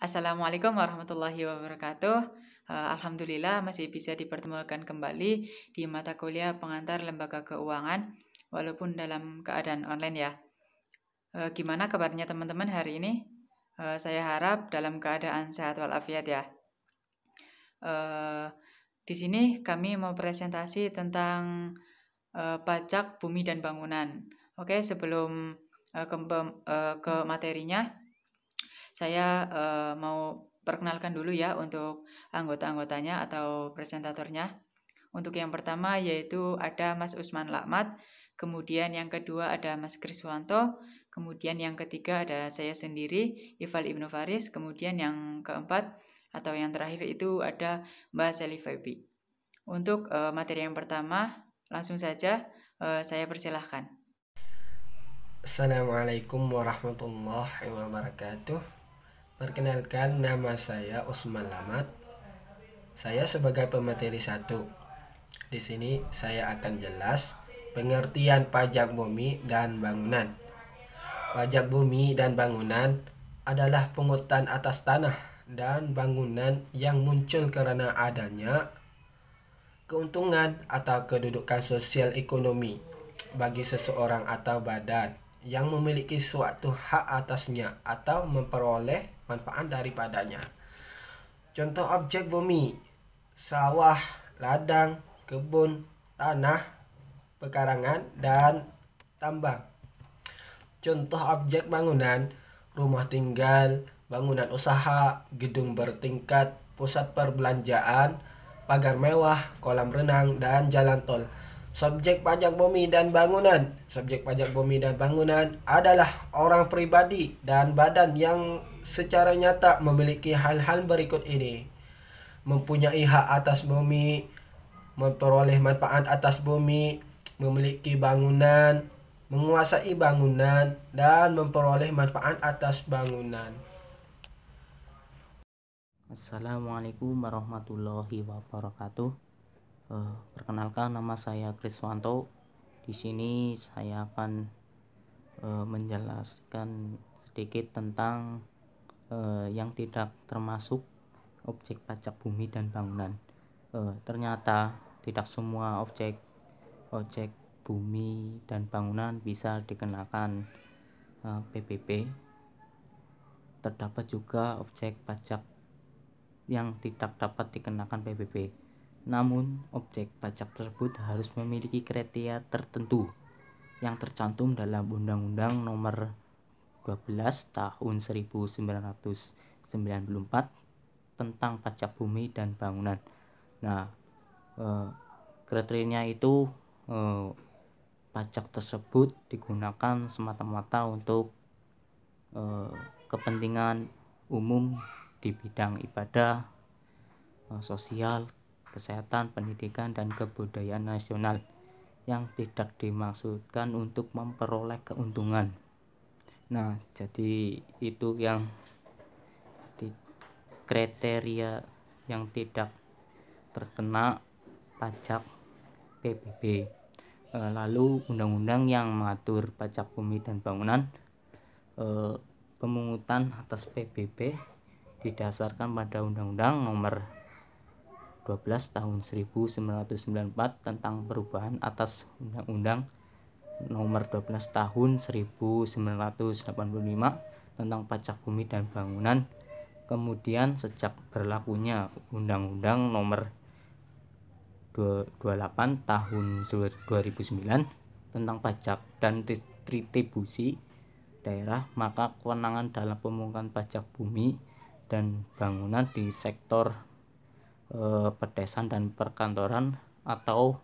Assalamualaikum warahmatullahi wabarakatuh. Alhamdulillah masih bisa dipertemukan kembali di mata kuliah pengantar lembaga keuangan walaupun dalam keadaan online ya. Gimana kabarnya teman-teman hari ini? Saya harap dalam keadaan sehat walafiat ya. Di sini kami mau presentasi tentang pajak bumi dan bangunan. Oke, sebelum ke materinya, saya mau perkenalkan dulu ya untuk anggota-anggotanya atau presentatornya. Untuk yang pertama yaitu ada Mas Usman Lakmat, kemudian yang kedua ada Mas Kriswanto, kemudian yang ketiga ada saya sendiri, Ifal Ibnu Faris, kemudian yang keempat atau yang terakhir itu ada Mbak Sally Febi. Untuk materi yang pertama, langsung saja saya persilahkan. Assalamualaikum warahmatullahi wabarakatuh. Perkenalkan, nama saya Usman Lamat. Saya sebagai pemateri 1. Di sini saya akan jelas pengertian pajak bumi dan bangunan. Pajak bumi dan bangunan adalah pungutan atas tanah dan bangunan yang muncul karena adanya keuntungan atau kedudukan sosial ekonomi bagi seseorang atau badan yang memiliki suatu hak atasnya atau memperoleh manfaat daripadanya. Contoh objek bumi: sawah, ladang, kebun, tanah, pekarangan, dan tambang. Contoh objek bangunan: rumah tinggal, bangunan usaha, gedung bertingkat, pusat perbelanjaan, pagar mewah, kolam renang, dan jalan tol. Subjek pajak bumi dan bangunan. Subjek pajak bumi dan bangunan adalah orang pribadi dan badan yang secara nyata memiliki hal-hal berikut ini: mempunyai hak atas bumi, memperoleh manfaat atas bumi, memiliki bangunan, menguasai bangunan, dan memperoleh manfaat atas bangunan. Assalamualaikum warahmatullahi wabarakatuh. Perkenalkan, nama saya Kriswanto. Di sini saya akan menjelaskan sedikit tentang yang tidak termasuk objek pajak bumi dan bangunan. Ternyata tidak semua objek bumi dan bangunan bisa dikenakan PBB. Terdapat juga objek pajak yang tidak dapat dikenakan PBB. Namun, objek pajak tersebut harus memiliki kriteria tertentu yang tercantum dalam Undang-Undang Nomor 12 Tahun 1994 tentang pajak bumi dan bangunan. Nah, kriterianya itu pajak tersebut digunakan semata-mata untuk kepentingan umum di bidang ibadah, sosial, kesehatan, pendidikan, dan kebudayaan nasional yang tidak dimaksudkan untuk memperoleh keuntungan. Nah, jadi itu yang kriteria yang tidak terkena pajak PBB. Lalu undang-undang yang mengatur pajak bumi dan bangunan, pemungutan atas PBB didasarkan pada Undang-Undang Nomor 12 Tahun 1994 tentang perubahan atas Undang-Undang Nomor 12 Tahun 1985 tentang pajak bumi dan bangunan. Kemudian sejak berlakunya Undang-Undang Nomor 28 Tahun 2009 tentang pajak dan retribusi daerah, maka kewenangan dalam pemungutan pajak bumi dan bangunan di sektor pedesaan dan perkantoran atau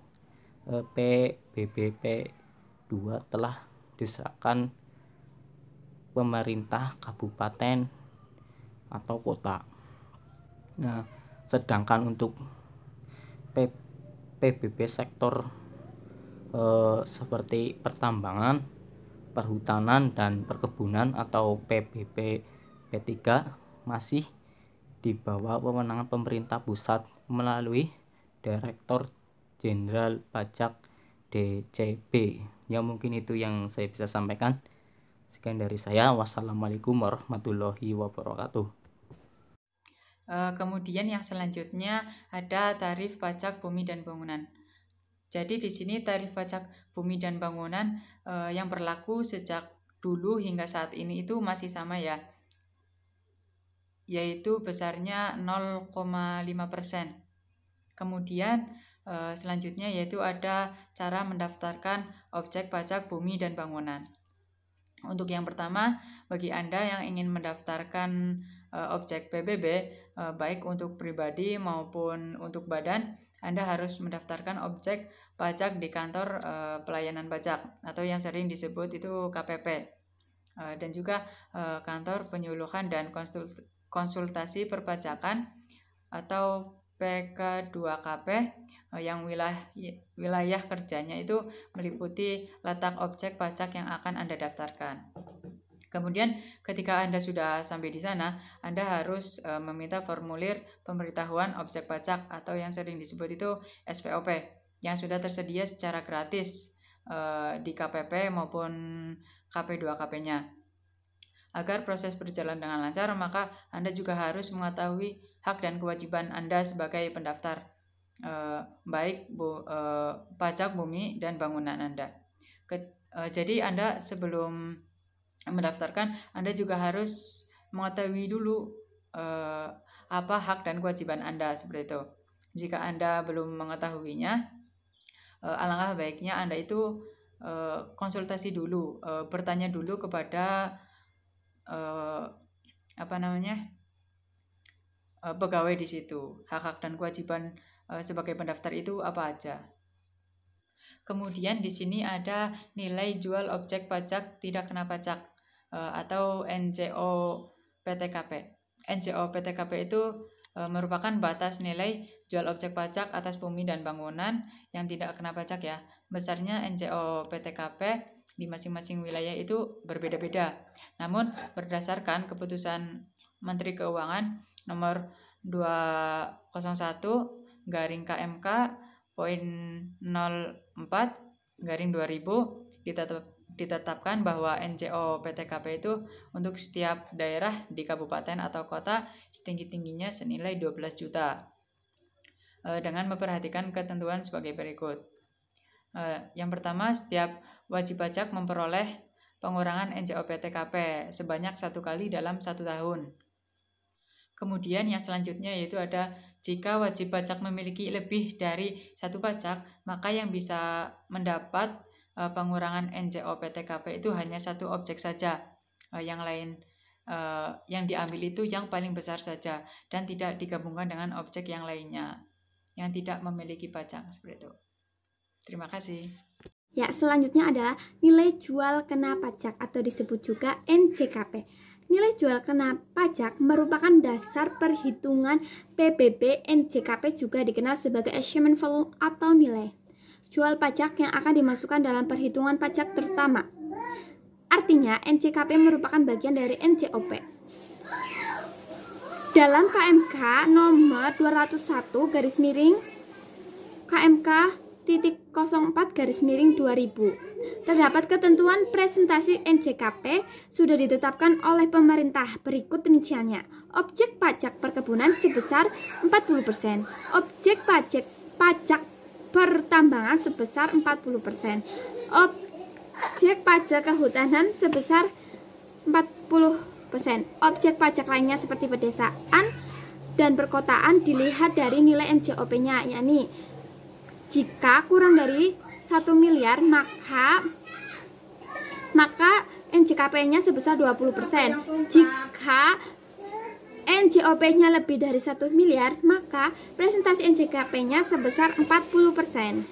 PBBP 2 telah diserahkan pemerintah kabupaten atau kota. Nah, sedangkan untuk PBB sektor seperti pertambangan, perhutanan, dan perkebunan atau PBB P3 masih di bawah wewenang pemerintah pusat melalui Direktur Jenderal Pajak DJP. Ya, mungkin itu yang saya bisa sampaikan. Sekian dari saya. Wassalamualaikum warahmatullahi wabarakatuh. Kemudian yang selanjutnya ada tarif pajak bumi dan bangunan. Jadi di sini tarif pajak bumi dan bangunan yang berlaku sejak dulu hingga saat ini itu masih sama ya, yaitu besarnya 0,5%. Kemudian selanjutnya yaitu ada cara mendaftarkan objek pajak bumi dan bangunan. Untuk yang pertama, bagi Anda yang ingin mendaftarkan objek PBB, baik untuk pribadi maupun untuk badan, Anda harus mendaftarkan objek pajak di kantor pelayanan pajak atau yang sering disebut itu KPP, dan juga kantor penyuluhan dan konsultasi perpajakan atau PK2KP yang wilayah kerjanya itu meliputi letak objek pajak yang akan Anda daftarkan. Kemudian ketika Anda sudah sampai di sana, Anda harus meminta formulir pemberitahuan objek pajak atau yang sering disebut itu SPOP yang sudah tersedia secara gratis di KPP maupun KP2KP-nya. Agar proses berjalan dengan lancar, maka Anda juga harus mengetahui hak dan kewajiban Anda sebagai pendaftar, baik pajak bumi dan bangunan Anda. Jadi Anda sebelum mendaftarkan, Anda juga harus mengetahui dulu apa hak dan kewajiban Anda, seperti itu. Jika Anda belum mengetahuinya, alangkah baiknya Anda itu konsultasi dulu, bertanya dulu kepada pegawai di situ, hak-hak dan kewajiban sebagai pendaftar itu apa aja. Kemudian di sini ada nilai jual objek pajak tidak kena pajak atau NJO PTKP. NJO PTKP itu merupakan batas nilai jual objek pajak atas bumi dan bangunan yang tidak kena pajak ya. Besarnya NJO PTKP di masing-masing wilayah itu berbeda-beda. Namun berdasarkan keputusan Menteri Keuangan nomor 201/KMK poin 04/2000 ditetapkan bahwa NJO PTKP itu untuk setiap daerah di kabupaten atau kota setinggi-tingginya senilai 12 juta dengan memperhatikan ketentuan sebagai berikut. Yang pertama, setiap wajib pajak memperoleh pengurangan NJO PTKP sebanyak 1 kali dalam 1 tahun. Kemudian yang selanjutnya yaitu ada jika wajib pajak memiliki lebih dari 1 pajak, maka yang bisa mendapat pengurangan NJO PTKP itu hanya 1 objek saja. Yang lain yang diambil itu yang paling besar saja dan tidak digabungkan dengan objek yang lainnya yang tidak memiliki pajak, seperti itu. Terima kasih. Ya, selanjutnya adalah nilai jual kena pajak atau disebut juga NJKP. Nilai jual kena pajak merupakan dasar perhitungan PBB. NJKP juga dikenal sebagai achievement value atau nilai jual pajak yang akan dimasukkan dalam perhitungan pajak terutama. Artinya, NJKP merupakan bagian dari NJOP. Dalam KMK nomor 201/KMK 04/2000 terdapat ketentuan presentasi NJKP sudah ditetapkan oleh pemerintah. Berikut rinciannya. Objek pajak perkebunan sebesar 40%, objek pajak pertambangan sebesar 40%, objek pajak kehutanan sebesar 40%, objek pajak lainnya seperti pedesaan dan perkotaan dilihat dari nilai NJOP-nya, yakni jika kurang dari 1 miliar maka NJKP-nya sebesar 20%. Jika NJOP-nya lebih dari 1 miliar, maka presentasi NJKP-nya sebesar 40%.